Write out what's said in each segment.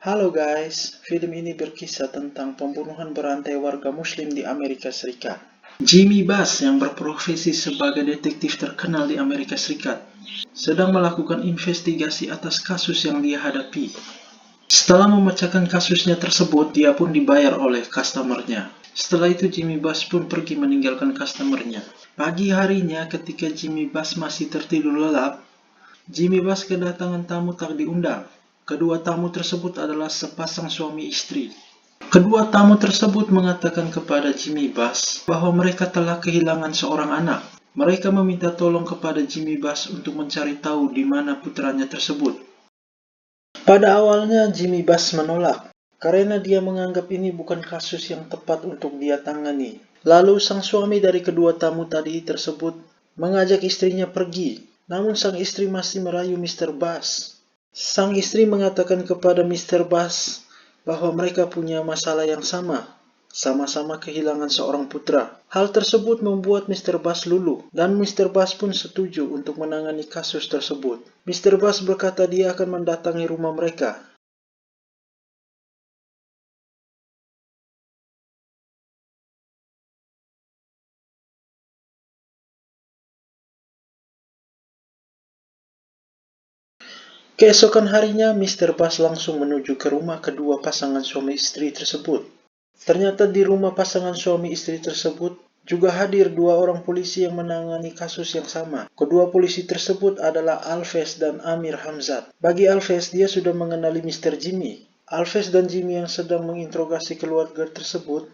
Halo guys, film ini berkisah tentang pembunuhan berantai warga muslim di Amerika Serikat. Jimmy Bass yang berprofesi sebagai detektif terkenal di Amerika Serikat sedang melakukan investigasi atas kasus yang dia hadapi. Setelah memecahkan kasusnya tersebut, dia pun dibayar oleh customernya. Setelah itu Jimmy Bass pun pergi meninggalkan customernya. Pagi harinya ketika Jimmy Bass masih tertidur lelap, Jimmy Bass kedatangan tamu tak diundang. Kedua tamu tersebut adalah sepasang suami istri. Kedua tamu tersebut mengatakan kepada Jimmy Bass bahwa mereka telah kehilangan seorang anak. Mereka meminta tolong kepada Jimmy Bass untuk mencari tahu di mana putranya tersebut. Pada awalnya Jimmy Bass menolak, karena dia menganggap ini bukan kasus yang tepat untuk dia tangani. Lalu sang suami dari kedua tamu tadi tersebut mengajak istrinya pergi, namun sang istri masih merayu Mr. Bass. Sang istri mengatakan kepada Mr. Bass bahwa mereka punya masalah yang sama-sama kehilangan seorang putra. Hal tersebut membuat Mr. Bass luluh, dan Mr. Bass pun setuju untuk menangani kasus tersebut. Mr. Bass berkata dia akan mendatangi rumah mereka. Keesokan harinya, Mr. Bass langsung menuju ke rumah kedua pasangan suami istri tersebut. Ternyata di rumah pasangan suami istri tersebut juga hadir dua orang polisi yang menangani kasus yang sama. Kedua polisi tersebut adalah Alves dan Amir Hamzat. Bagi Alves, dia sudah mengenali Mr. Jimmy. Alves dan Jimmy yang sedang menginterogasi keluarga tersebut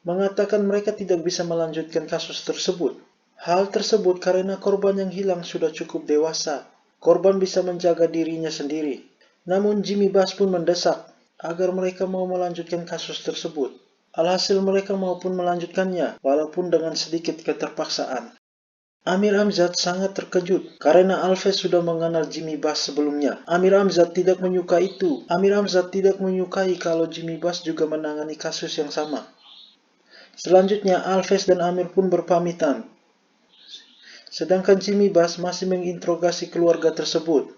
mengatakan mereka tidak bisa melanjutkan kasus tersebut. Hal tersebut karena korban yang hilang sudah cukup dewasa. Korban bisa menjaga dirinya sendiri. Namun Jimmy Bass pun mendesak agar mereka mau melanjutkan kasus tersebut. Alhasil mereka maupun melanjutkannya, walaupun dengan sedikit keterpaksaan. Amir Hamzat sangat terkejut karena Alves sudah mengenal Jimmy Bass sebelumnya. Amir Hamzat tidak menyukai itu. Amir Hamzat tidak menyukai kalau Jimmy Bass juga menangani kasus yang sama. Selanjutnya Alves dan Amir pun berpamitan. Sedangkan Jimmy Bass masih menginterogasi keluarga tersebut.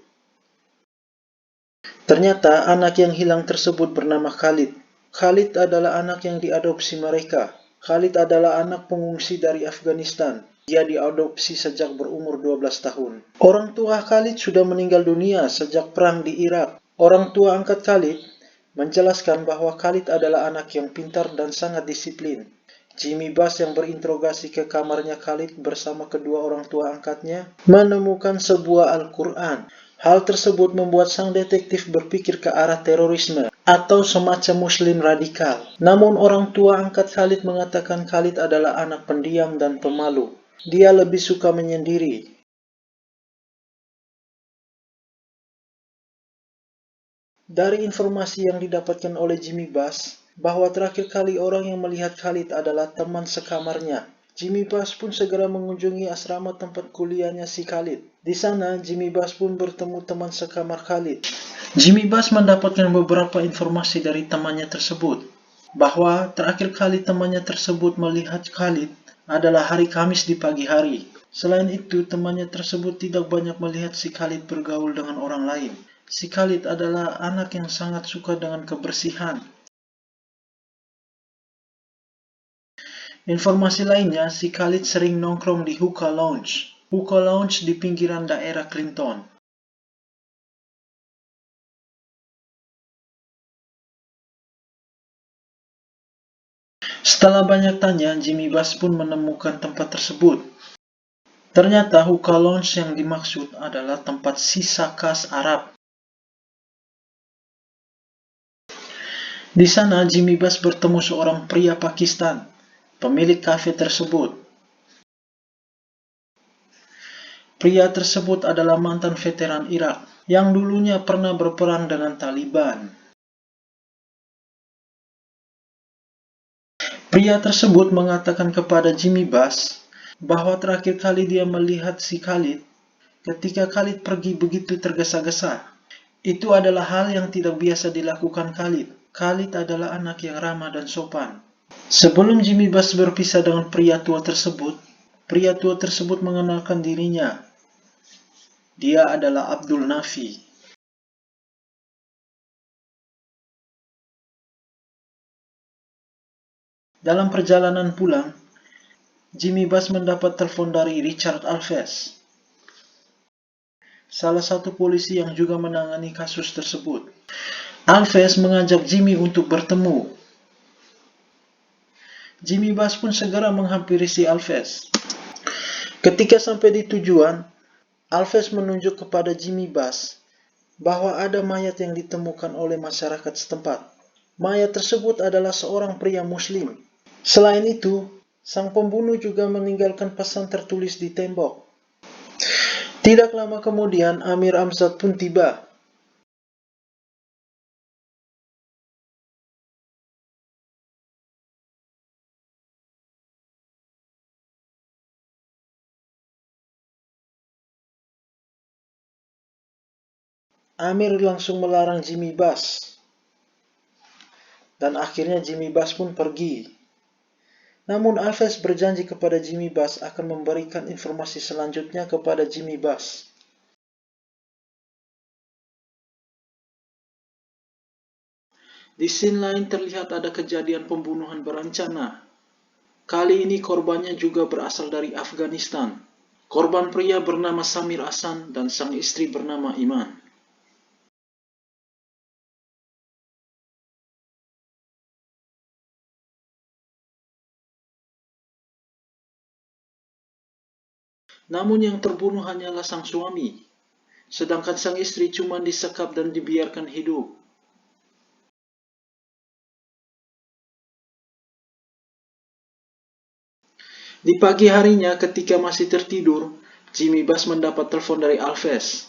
Ternyata anak yang hilang tersebut bernama Khalid. Khalid adalah anak yang diadopsi mereka. Khalid adalah anak pengungsi dari Afghanistan. Dia diadopsi sejak berumur 12 tahun. Orang tua Khalid sudah meninggal dunia sejak perang di Irak. Orang tua angkat Khalid menjelaskan bahwa Khalid adalah anak yang pintar dan sangat disiplin. Jimmy Bass yang berinterogasi ke kamarnya Khalid bersama kedua orang tua angkatnya menemukan sebuah Al-Quran. Hal tersebut membuat sang detektif berpikir ke arah terorisme atau semacam muslim radikal. Namun orang tua angkat Khalid mengatakan Khalid adalah anak pendiam dan pemalu. Dia lebih suka menyendiri. Dari informasi yang didapatkan oleh Jimmy Bass, bahwa terakhir kali orang yang melihat Khalid adalah teman sekamarnya. Jimmy Bass pun segera mengunjungi asrama tempat kuliahnya si Khalid. Di sana, Jimmy Bass pun bertemu teman sekamar Khalid. Jimmy Bass mendapatkan beberapa informasi dari temannya tersebut, bahwa terakhir kali temannya tersebut melihat Khalid adalah hari Kamis di pagi hari. Selain itu, temannya tersebut tidak banyak melihat si Khalid bergaul dengan orang lain. Si Khalid adalah anak yang sangat suka dengan kebersihan. Informasi lainnya, si Khalid sering nongkrong di Hookah Lounge. Hookah Lounge di pinggiran daerah Clinton. Setelah banyak tanya, Jimmy Bass pun menemukan tempat tersebut. Ternyata Hookah Lounge yang dimaksud adalah tempat sisa khas Arab. Di sana, Jimmy Bass bertemu seorang pria Pakistan, pemilik kafe tersebut. Pria tersebut adalah mantan veteran Irak, yang dulunya pernah berperang dengan Taliban. Pria tersebut mengatakan kepada Jimmy Bass bahwa terakhir kali dia melihat si Khalid ketika Khalid pergi begitu tergesa-gesa. Itu adalah hal yang tidak biasa dilakukan Khalid. Khalid adalah anak yang ramah dan sopan. Sebelum Jimmy Bass berpisah dengan pria tua tersebut mengenalkan dirinya. Dia adalah Abdul Nafi. Dalam perjalanan pulang, Jimmy Bass mendapat telepon dari Richard Alves, salah satu polisi yang juga menangani kasus tersebut. Alves mengajak Jimmy untuk bertemu. Jimmy Bass pun segera menghampiri si Alves. Ketika sampai di tujuan, Alves menunjuk kepada Jimmy Bass bahwa ada mayat yang ditemukan oleh masyarakat setempat. Mayat tersebut adalah seorang pria Muslim. Selain itu, sang pembunuh juga meninggalkan pesan tertulis di tembok. Tidak lama kemudian, Amir Amzad pun tiba. Amir langsung melarang Jimmy Bass, dan akhirnya Jimmy Bass pun pergi. Namun Alves berjanji kepada Jimmy Bass akan memberikan informasi selanjutnya kepada Jimmy Bass. Di scene lain terlihat ada kejadian pembunuhan berencana. Kali ini korbannya juga berasal dari Afghanistan. Korban pria bernama Samir Hasan dan sang istri bernama Iman. Namun yang terbunuh hanyalah sang suami, sedangkan sang istri cuma disekap dan dibiarkan hidup. Di pagi harinya ketika masih tertidur, Jimmy Bass mendapat telepon dari Alves.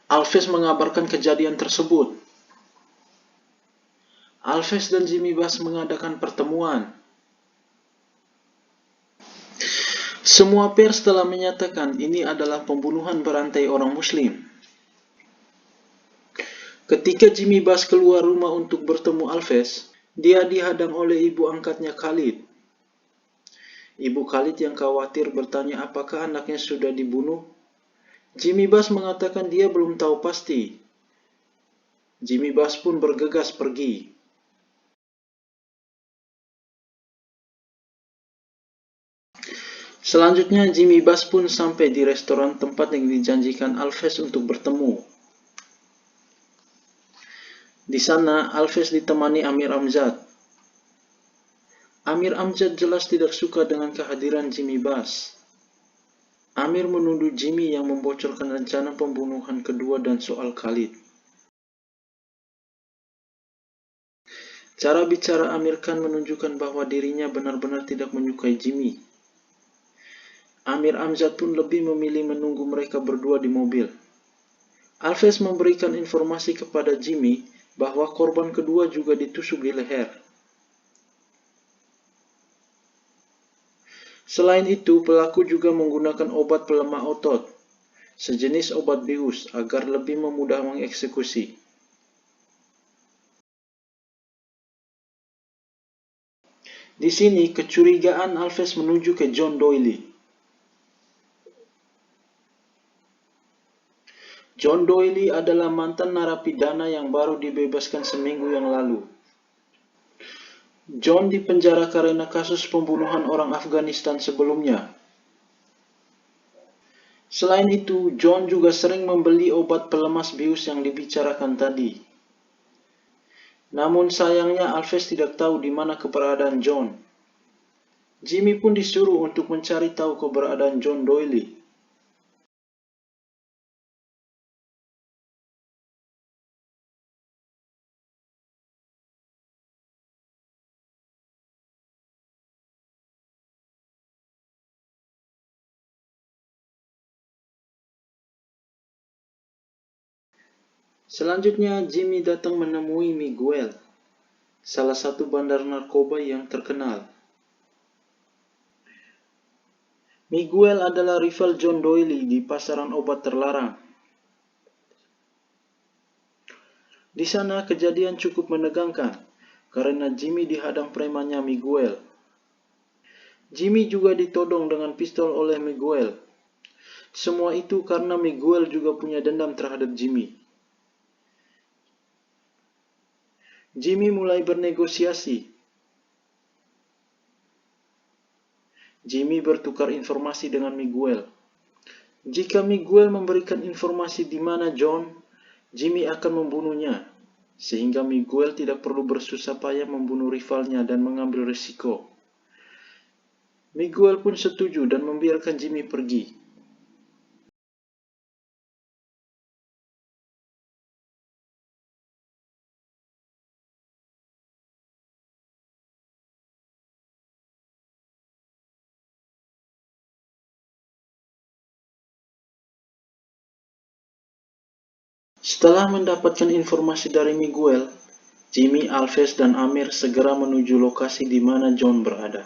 Alves mengabarkan kejadian tersebut. Alves dan Jimmy Bass mengadakan pertemuan. Semua pers telah menyatakan ini adalah pembunuhan berantai orang Muslim. Ketika Jimmy Bass keluar rumah untuk bertemu Alves, dia dihadang oleh ibu angkatnya Khalid. Ibu Khalid yang khawatir bertanya apakah anaknya sudah dibunuh. Jimmy Bass mengatakan dia belum tahu pasti. Jimmy Bass pun bergegas pergi. Selanjutnya Jimmy Bass pun sampai di restoran tempat yang dijanjikan Alves untuk bertemu. Di sana Alves ditemani Amir Amzad. Amir Amzad jelas tidak suka dengan kehadiran Jimmy Bass. Amir menuduh Jimmy yang membocorkan rencana pembunuhan kedua dan soal Khalid. Cara bicara Amir Khan menunjukkan bahwa dirinya benar-benar tidak menyukai Jimmy. Amir Amzad pun lebih memilih menunggu mereka berdua di mobil. Alves memberikan informasi kepada Jimmy bahwa korban kedua juga ditusuk di leher. Selain itu, pelaku juga menggunakan obat pelemah otot, sejenis obat bius, agar lebih memudah mengeksekusi. Di sini, kecurigaan Alves menuju ke John Doyle. John Doyle adalah mantan narapidana yang baru dibebaskan seminggu yang lalu. John dipenjara karena kasus pembunuhan orang Afghanistan sebelumnya. Selain itu, John juga sering membeli obat pelemas bius yang dibicarakan tadi. Namun sayangnya Alves tidak tahu di mana keberadaan John. Jimmy pun disuruh untuk mencari tahu keberadaan John Doyle. Selanjutnya, Jimmy datang menemui Miguel, salah satu bandar narkoba yang terkenal. Miguel adalah rival John Doyle di pasaran obat terlarang. Di sana kejadian cukup menegangkan karena Jimmy dihadang premannya Miguel. Jimmy juga ditodong dengan pistol oleh Miguel. Semua itu karena Miguel juga punya dendam terhadap Jimmy. Jimmy mulai bernegosiasi. Jimmy bertukar informasi dengan Miguel. Jika Miguel memberikan informasi di mana John, Jimmy akan membunuhnya, sehingga Miguel tidak perlu bersusah payah membunuh rivalnya dan mengambil risiko. Miguel pun setuju dan membiarkan Jimmy pergi. Setelah mendapatkan informasi dari Miguel, Jimmy, Alves, dan Amir segera menuju lokasi di mana John berada.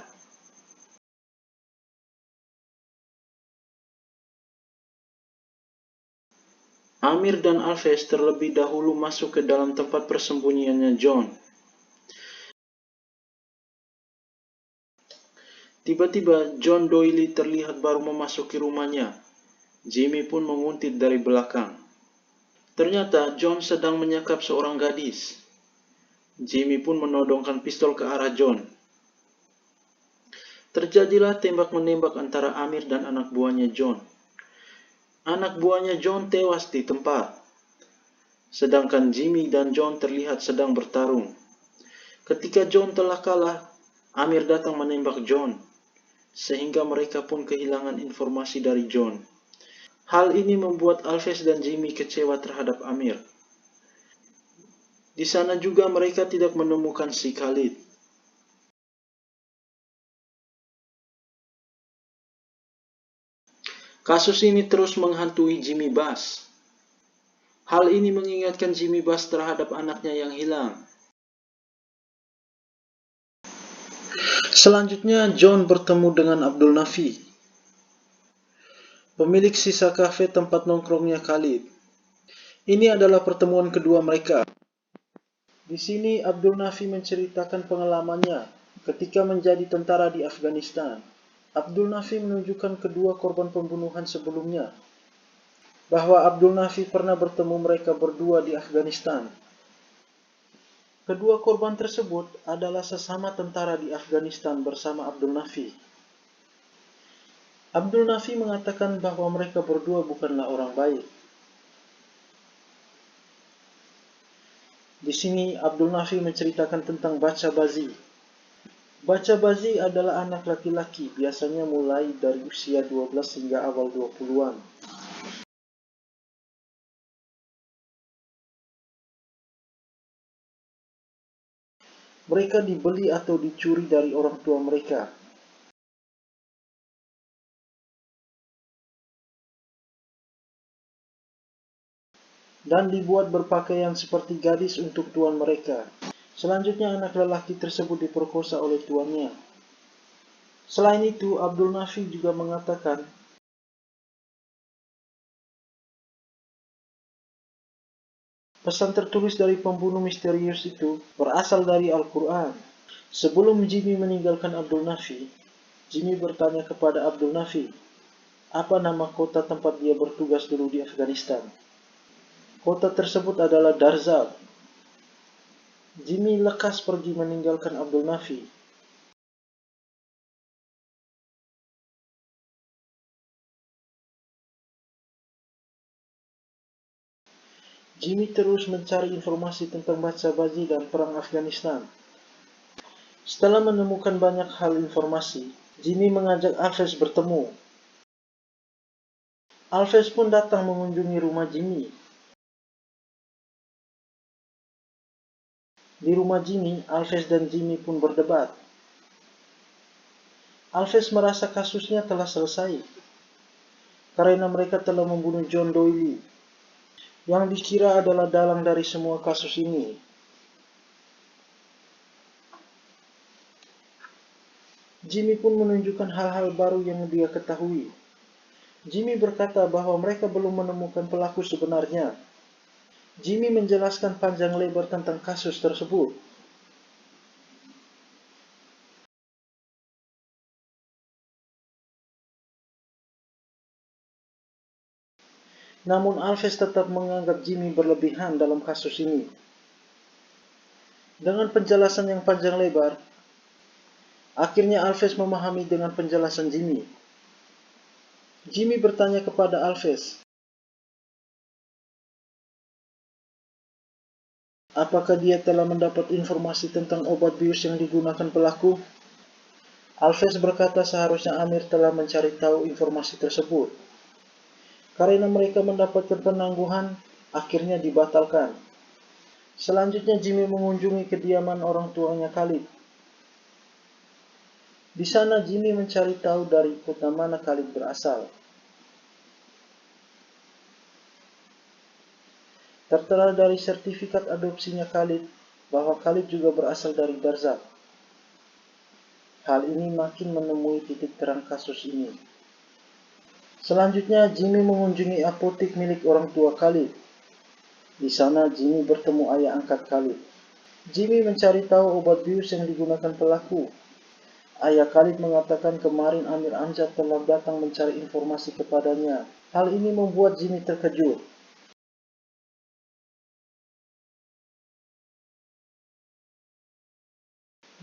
Amir dan Alves terlebih dahulu masuk ke dalam tempat persembunyiannya John. Tiba-tiba John Doyle terlihat baru memasuki rumahnya. Jimmy pun menguntit dari belakang. Ternyata John sedang menyekap seorang gadis. Jimmy pun menodongkan pistol ke arah John. Terjadilah tembak-menembak antara Amir dan anak buahnya John. Anak buahnya John tewas di tempat, sedangkan Jimmy dan John terlihat sedang bertarung. Ketika John telah kalah, Amir datang menembak John, sehingga mereka pun kehilangan informasi dari John. Hal ini membuat Alves dan Jimmy kecewa terhadap Amir. Di sana juga mereka tidak menemukan si Khalid. Kasus ini terus menghantui Jimmy Bass. Hal ini mengingatkan Jimmy Bass terhadap anaknya yang hilang. Selanjutnya, John bertemu dengan Abdul Nafi, pemilik sisa kafe tempat nongkrongnya Khalid. Ini adalah pertemuan kedua mereka. Di sini Abdul Nafi menceritakan pengalamannya ketika menjadi tentara di Afghanistan. Abdul Nafi menunjukkan kedua korban pembunuhan sebelumnya, bahwa Abdul Nafi pernah bertemu mereka berdua di Afghanistan. Kedua korban tersebut adalah sesama tentara di Afghanistan bersama Abdul Nafi. Abdul Nafi mengatakan bahwa mereka berdua bukanlah orang baik. Di sini Abdul Nafi menceritakan tentang Bacha Bazi. Bacha Bazi adalah anak laki-laki, biasanya mulai dari usia 12 hingga awal 20-an. Mereka dibeli atau dicuri dari orang tua mereka. Dan dibuat berpakaian seperti gadis untuk tuan mereka. Selanjutnya anak lelaki tersebut diperkosa oleh tuannya. Selain itu, Abdul Nafi juga mengatakan pesan tertulis dari pembunuh misterius itu berasal dari Al-Quran. Sebelum Jimmy meninggalkan Abdul Nafi, Jimmy bertanya kepada Abdul Nafi, apa nama kota tempat dia bertugas dulu di Afghanistan. Kota tersebut adalah Darzab. Jimmy lekas pergi meninggalkan Abdul Nafi. Jimmy terus mencari informasi tentang Bacha Bazi dan perang Afghanistan. Setelah menemukan banyak hal informasi, Jimmy mengajak Alves bertemu. Alves pun datang mengunjungi rumah Jimmy. Di rumah Jimmy, Alves dan Jimmy pun berdebat. Alves merasa kasusnya telah selesai, karena mereka telah membunuh John Doyle, yang dikira adalah dalang dari semua kasus ini. Jimmy pun menunjukkan hal-hal baru yang dia ketahui. Jimmy berkata bahwa mereka belum menemukan pelaku sebenarnya. Jimmy menjelaskan panjang lebar tentang kasus tersebut. Namun Alves tetap menganggap Jimmy berlebihan dalam kasus ini. Dengan penjelasan yang panjang lebar, Akhirnya Alves memahami dengan penjelasan Jimmy. Jimmy bertanya kepada Alves, apakah dia telah mendapat informasi tentang obat bius yang digunakan pelaku? Alves berkata seharusnya Amir telah mencari tahu informasi tersebut. Karena mereka mendapatkan penangguhan, akhirnya dibatalkan. Selanjutnya Jimmy mengunjungi kediaman orang tuanya Khalid. Di sana Jimmy mencari tahu dari kota mana Khalid berasal. Tertera dari sertifikat adopsinya Khalid bahwa Khalid juga berasal dari Darzab. Hal ini makin menemui titik terang kasus ini. Selanjutnya Jimmy mengunjungi apotek milik orang tua Khalid. Di sana Jimmy bertemu ayah angkat Khalid. Jimmy mencari tahu obat bius yang digunakan pelaku. Ayah Khalid mengatakan kemarin Amir Amzad telah datang mencari informasi kepadanya. Hal ini membuat Jimmy terkejut.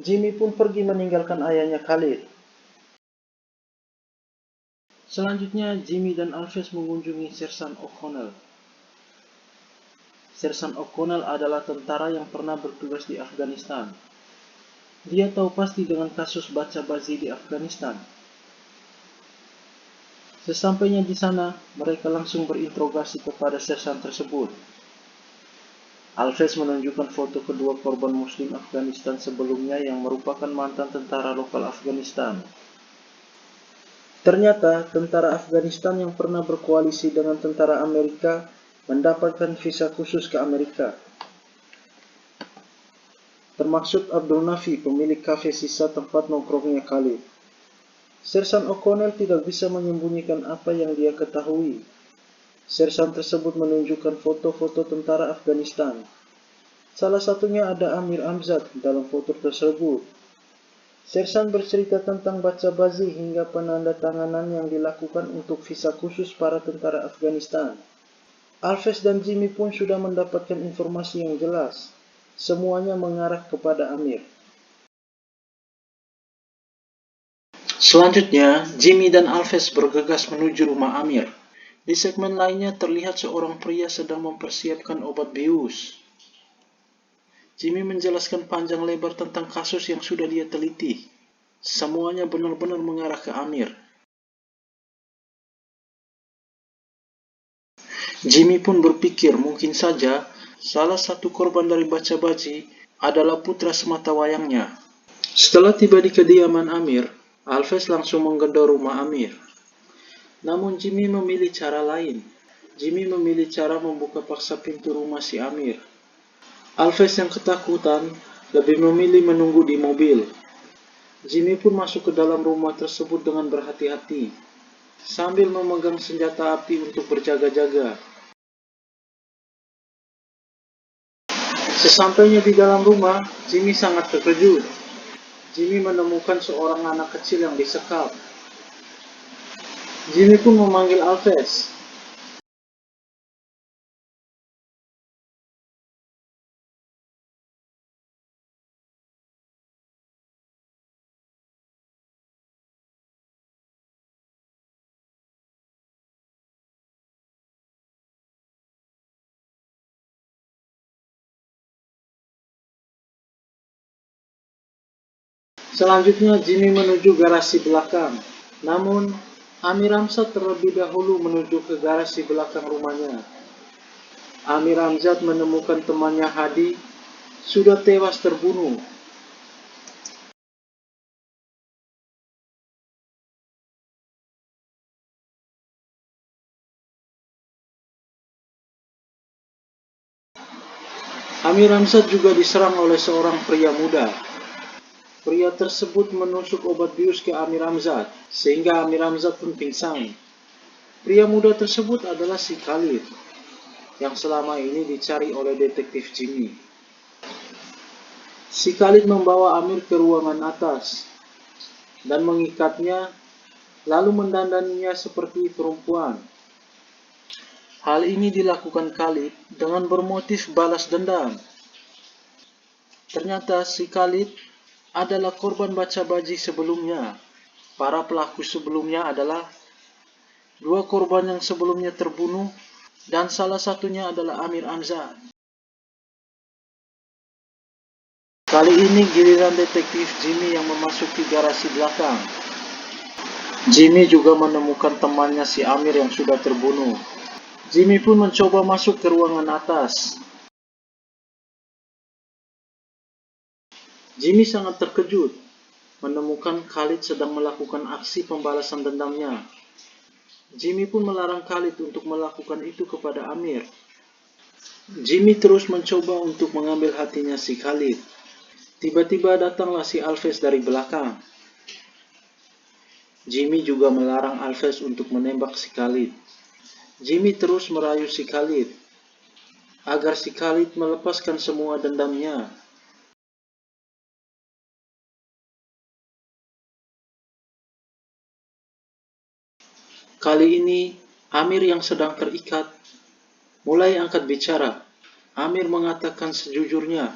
Jimmy pun pergi meninggalkan ayahnya Khalid. Selanjutnya Jimmy dan Alves mengunjungi Sersan O'Connell. Sersan O'Connell adalah tentara yang pernah bertugas di Afghanistan. Dia tahu pasti dengan kasus baca bazi di Afghanistan. Sesampainya di sana, mereka langsung berinterogasi kepada sersan tersebut. Alves menunjukkan foto kedua korban Muslim Afghanistan sebelumnya yang merupakan mantan tentara lokal Afghanistan. Ternyata, tentara Afghanistan yang pernah berkoalisi dengan tentara Amerika mendapatkan visa khusus ke Amerika. Termaksud Abdul Nafi, pemilik kafe sisa tempat nongkrongnya Khalid. Sersan O'Connell tidak bisa menyembunyikan apa yang dia ketahui. Sersan tersebut menunjukkan foto-foto tentara Afghanistan. Salah satunya ada Amir Amzad dalam foto tersebut. Sersan bercerita tentang baca bazi hingga penandatanganan yang dilakukan untuk visa khusus para tentara Afghanistan. Alves dan Jimmy pun sudah mendapatkan informasi yang jelas. Semuanya mengarah kepada Amir. Selanjutnya, Jimmy dan Alves bergegas menuju rumah Amir. Di segmen lainnya terlihat seorang pria sedang mempersiapkan obat bius. Jimmy menjelaskan panjang lebar tentang kasus yang sudah dia teliti. Semuanya benar-benar mengarah ke Amir. Jimmy pun berpikir mungkin saja salah satu korban dari baca bazi adalah putra sematawayangnya. Setelah tiba di kediaman Amir, Alves langsung menggedor rumah Amir. Namun Jimmy memilih cara lain. Jimmy memilih cara membuka paksa pintu rumah si Amir. Alves yang ketakutan lebih memilih menunggu di mobil. Jimmy pun masuk ke dalam rumah tersebut dengan berhati-hati, sambil memegang senjata api untuk berjaga-jaga. Sesampainya di dalam rumah, Jimmy sangat terkejut. Jimmy menemukan seorang anak kecil yang disekap. Jimmy pun memanggil Alves. Selanjutnya Jimmy menuju garasi belakang. Namun, Amir Amzad terlebih dahulu menuju ke garasi belakang rumahnya. Amir Amzad menemukan temannya Hadi sudah tewas terbunuh. Amir Amzad juga diserang oleh seorang pria muda. Pria tersebut menusuk obat bius ke Amir Amzad, sehingga Amir Amzad pun pingsan. Pria muda tersebut adalah si Khalid, yang selama ini dicari oleh detektif Jimmy. Si Khalid membawa Amir ke ruangan atas, dan mengikatnya, lalu mendandaninya seperti perempuan. Hal ini dilakukan Khalid dengan bermotif balas dendam. Ternyata si Khalid adalah korban baca baji sebelumnya. Para pelaku sebelumnya adalah dua korban yang sebelumnya terbunuh, dan salah satunya adalah Amir Anzar. Kali ini giliran detektif Jimmy yang memasuki garasi belakang. Jimmy juga menemukan temannya si Amir yang sudah terbunuh. Jimmy pun mencoba masuk ke ruangan atas. Jimmy sangat terkejut menemukan Khalid sedang melakukan aksi pembalasan dendamnya. Jimmy pun melarang Khalid untuk melakukan itu kepada Amir. Jimmy terus mencoba untuk mengambil hatinya si Khalid. Tiba-tiba datanglah si Alves dari belakang. Jimmy juga melarang Alves untuk menembak si Khalid. Jimmy terus merayu si Khalid agar si Khalid melepaskan semua dendamnya. Kali ini, Amir yang sedang terikat mulai angkat bicara. Amir mengatakan sejujurnya.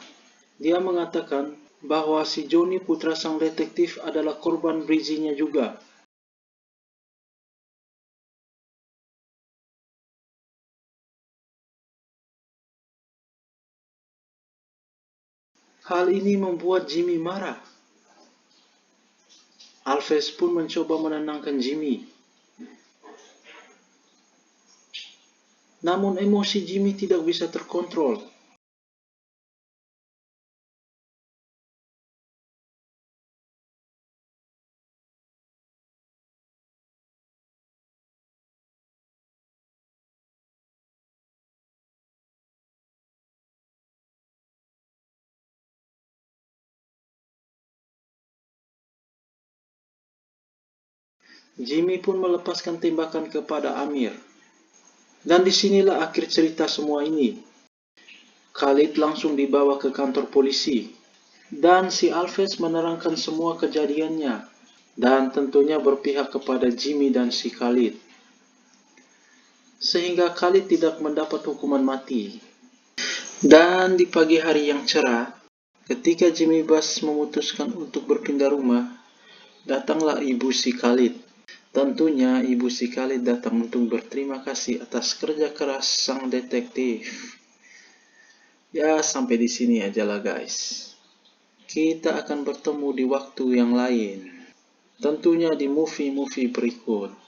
Dia mengatakan bahwa si Johnny putra sang detektif adalah korban brizinya juga. Hal ini membuat Jimmy marah. Alves pun mencoba menenangkan Jimmy. Namun emosi Jimmy tidak bisa terkontrol. Jimmy pun melepaskan tembakan kepada Amir. Dan disinilah akhir cerita semua ini. Khalid langsung dibawa ke kantor polisi. Dan si Alves menerangkan semua kejadiannya. Dan tentunya berpihak kepada Jimmy dan si Khalid. Sehingga Khalid tidak mendapat hukuman mati. Dan di pagi hari yang cerah, ketika Jimmy Bass memutuskan untuk berpindah rumah, datanglah ibu si Khalid. Tentunya ibu si Khalid datang untuk berterima kasih atas kerja keras sang detektif. Ya, sampai di sini aja lah guys. Kita akan bertemu di waktu yang lain. Tentunya di movie-movie berikut.